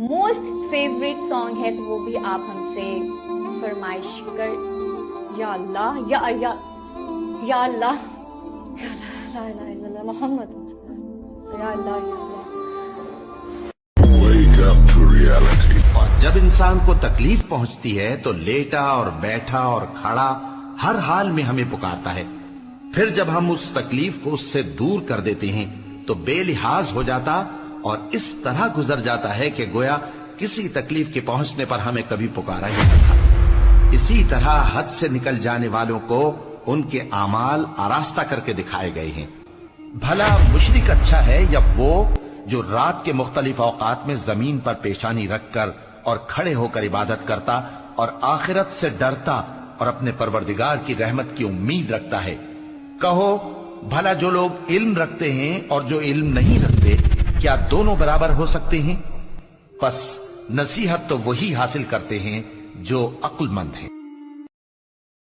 Most favourite song है तो वो भी आप हमसे फरमाइश कर। या अल्लाह या अल्लाह या अल्लाह ला इलाहा इल्लल्लाह मोहम्मद या अल्लाह या अल्लाह। Wake up to reality. और जब इंसान को तकलीफ पहुंचती है तो लेटा और बैठा और खड़ा हर हाल में हमें पुकारता है। फिर जब हम उस तकलीफ को उससे दूर कर देते हैं तो बेलिहाज हो जाता और इस तरह गुजर जाता है कि गोया किसी तकलीफ के पहुंचने पर हमें कभी पुकारा ही न था। इसी तरह हद से निकल जाने वालों को उनके आमाल आरास्ता करके दिखाए गए हैं। भला मुशरिक अच्छा है या वो जो रात के मुख्तलिफ औकात में जमीन पर पेशानी रखकर और खड़े होकर इबादत करता और आखिरत से डरता और अपने परवरदिगार की रहमत की उम्मीद रखता है। कहो भला जो लोग इल्म रखते हैं और जो इल्म नहीं रखते, क्या दोनों बराबर हो सकते हैं? बस नसीहत तो वही हासिल करते हैं जो अक्लमंद हैं।